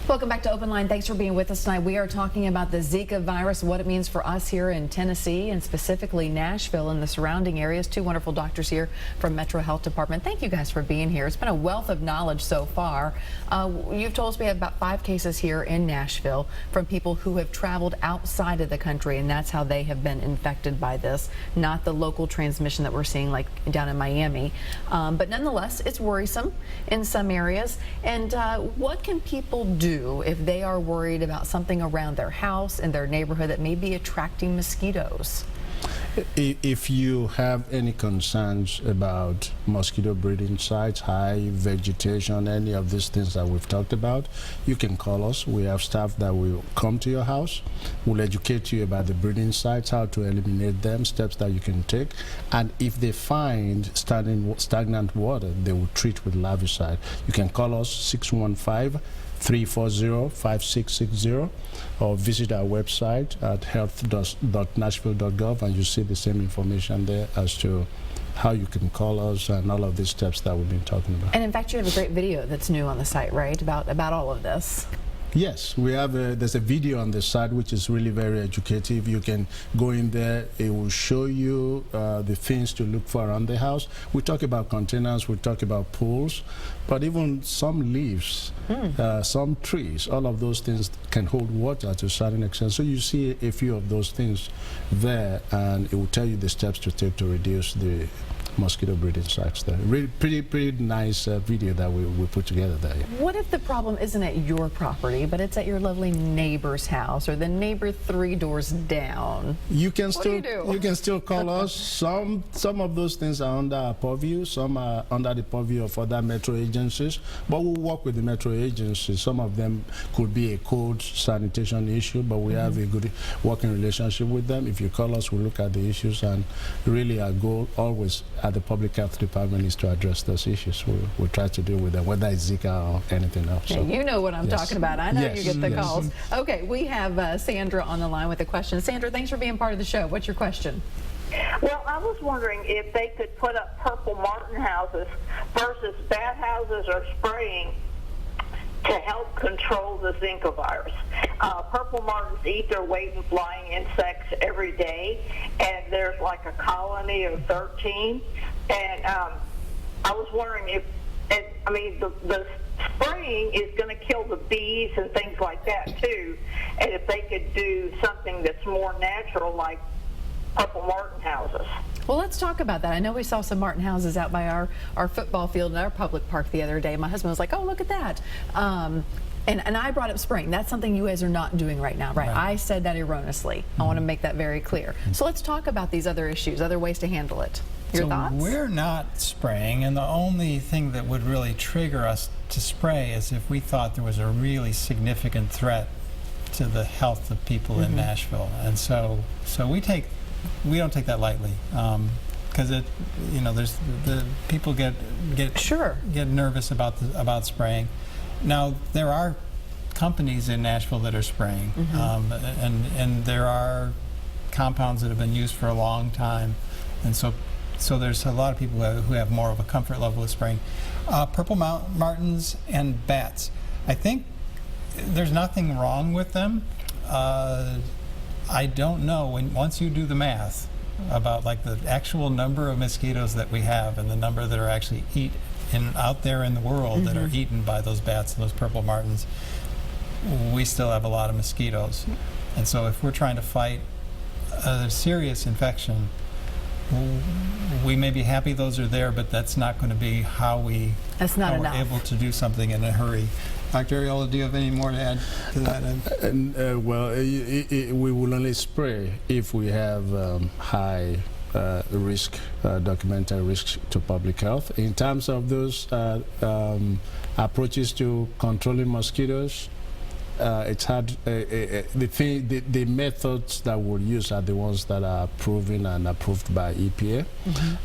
Welcome back to Open Line. Thanks for being with us tonight. We are talking about the Zika virus, what it means for us here in Tennessee and specifically Nashville and the surrounding areas. Two wonderful doctors here from Metro Health Department. Thank you guys for being here. It's been a wealth of knowledge so far. You've told us we have about 5 cases here in Nashville from people who have traveled outside of the country, and that's how they have been infected by this, not the local transmission that we're seeing like down in Miami. But nonetheless, it's worrisome in some areas. And what can people do if they are worried about something around their house and their neighborhood that may be attracting mosquitoes? If you have any concerns about mosquito breeding sites, high vegetation, any of these things that we've talked about, you can call us. We have staff that will come to your house. We'll educate you about the breeding sites, how to eliminate them, steps that you can take. And if they find stagnant water, they will treat with larvicide. You can call us 615-340-5660 or visit our website at health.nashville.gov, and you see the same information there as to how you can call us and all of these steps that we've been talking about. And in fact, you have a great video that's new on the site, right, about all of this. Yes, we have there's a video on the site which is really very educative. You can go in there, it will show you the things to look for around the house. We talk about containers, we talk about pools, but even some leaves, some trees, all of those things can hold water to a certain extent. So you see a few of those things there, and it will tell you the steps to take to reduce the mosquito breeding sites there. Really pretty nice video that we put together there. Yeah. What if the problem isn't at your property, but it's at your lovely neighbor's house or the neighbor 3 doors down? You can what still do you do? You can still call us. Some of those things are under our purview, some are under the purview of other metro agencies, but we'll work with the metro agencies. Some of them could be a code sanitation issue, but we have a good working relationship with them. If you call us, we'll look at the issues, and really our goal always at the Public Health Department is to address those issues. We'll try to deal with them, whether it's Zika or anything else. Yeah, so, you know what I'm talking about. I know yes. You get the Yes. calls. Okay, we have Sandra on the line with a question. Sandra, thanks for being part of the show. What's your question? Well, I was wondering if they could put up purple martin houses versus bat houses or spraying to help control the Zika virus. Purple martins eat their weight in flying insects every day, and there's like a colony of 13. And I was wondering if, the spraying is going to kill the bees and things like that too, and if they could do something that's more natural like purple martin houses. Well, let's talk about that. I know we saw some martin houses out by our football field in our public park the other day. My husband was like, oh, look at that. And I brought up spraying. That's something you guys are not doing right now, right? I said that erroneously. I want to make that very clear. So let's talk about these other issues, other ways to handle it. Your thoughts? We're not spraying, and the only thing that would really trigger us to spray is if we thought there was a really significant threat to the health of people in Nashville. And so we don't take that lightly, because there's the people get nervous about spraying. Now there are companies in Nashville that are spraying, and there are compounds that have been used for a long time, and so there's a lot of people who have more of a comfort level with spraying. Purple martins and bats, I think there's nothing wrong with them. I don't know, once you do the math about like the actual number of mosquitoes that we have and the number that are actually out there in the world that are eaten by those bats and those purple martins, we still have a lot of mosquitoes. And so if we're trying to fight a serious infection, we may be happy those are there, but that's not going to be how we're able to do something in a hurry. Dr. Ariola, do you have any more to add to that? Well, we will only spray if we have high documented risks to public health. In terms of those approaches to controlling mosquitoes, it's hard. The methods that we'll use are the ones that are proven and approved by EPA.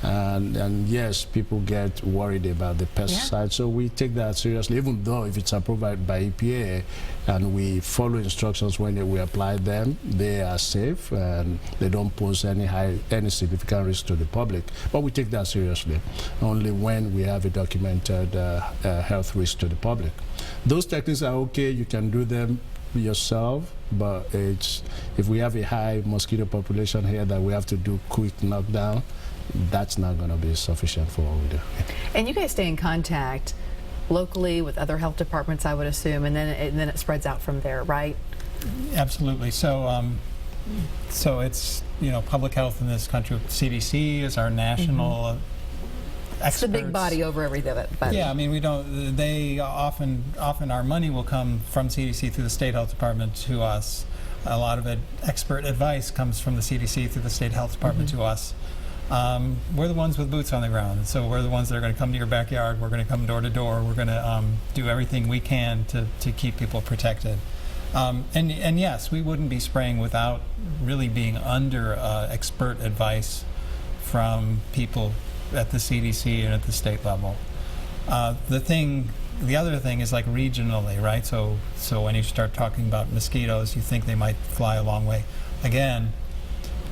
And yes, people get worried about the pesticides, so we take that seriously, even though if it's approved by EPA and we follow instructions when we apply them, they are safe and they don't pose any significant risk to the public. But we take that seriously only when we have a documented health risk to the public. Those techniques are okay. You can do them yourself, but if we have a high mosquito population here that we have to do quick knockdown, that's not going to be sufficient for what we do. And you guys stay in contact locally with other health departments, I would assume, and then it spreads out from there, right? Absolutely. So it's, public health in this country. CDC is our national experts. It's the big body over everything. But yeah, I mean, we don't. They often our money will come from CDC through the state health department to us. A lot of expert advice comes from the CDC through the state health department to us. We're the ones with boots on the ground, so we're the ones that are going to come to your backyard. We're going to come door to door. We're going to do everything we can to keep people protected. And yes, we wouldn't be spraying without really being under expert advice from people at the CDC and at the state level. The other thing is like regionally, right? So when you start talking about mosquitoes, you think they might fly a long way. Again,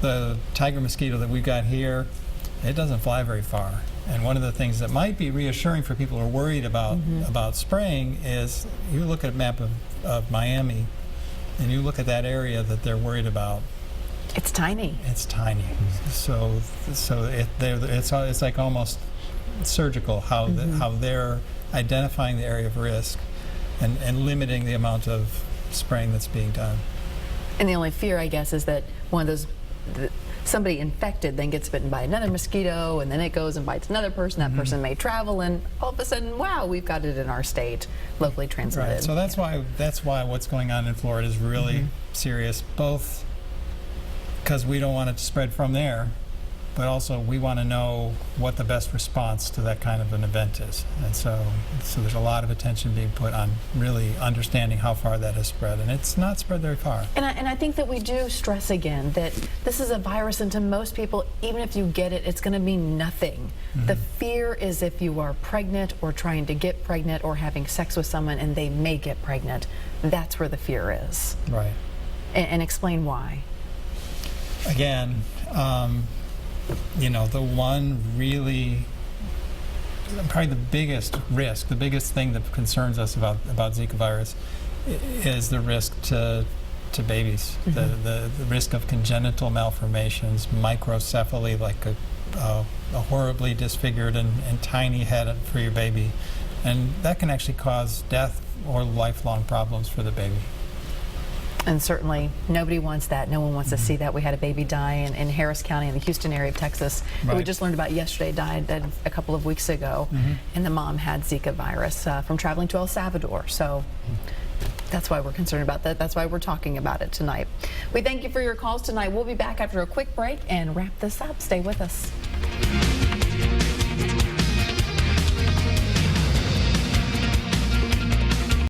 the tiger mosquito that we've got here, it doesn't fly very far. And one of the things that might be reassuring for people who are worried about spraying is you look at a map of Miami and you look at that area that they're worried about. it's tiny. It's tiny. So it's like almost surgical how they're identifying the area of risk and limiting the amount of spraying that's being done. And the only fear, I guess, is that one of those, somebody infected then gets bitten by another mosquito, and then it goes and bites another person. That person may travel, and all of a sudden, wow, we've got it in our state, locally transmitted. Right. So that's why what's going on in Florida is really serious, both because we don't want it to spread from there, but also we want to know what the best response to that kind of an event is. And so there's a lot of attention being put on really understanding how far that has spread, and it's not spread very far. And I think that we do stress again that this is a virus, and to most people, even if you get it, it's going to mean nothing. The fear is if you are pregnant or trying to get pregnant or having sex with someone and they may get pregnant. That's where the fear is. Right. And explain why. Again, the one really, probably the biggest risk, the biggest thing that concerns us about Zika virus is the risk to babies, the risk of congenital malformations, microcephaly, like a horribly disfigured and tiny head for your baby. And that can actually cause death or lifelong problems for the baby. And certainly nobody wants that. No one wants to see that. We had a baby die in Harris County in the Houston area of Texas that we just learned about yesterday, died a couple of weeks ago. And the mom had Zika virus from traveling to El Salvador. So that's why we're concerned about that. That's why we're talking about it tonight. We thank you for your calls tonight. We'll be back after a quick break and wrap this up. Stay with us.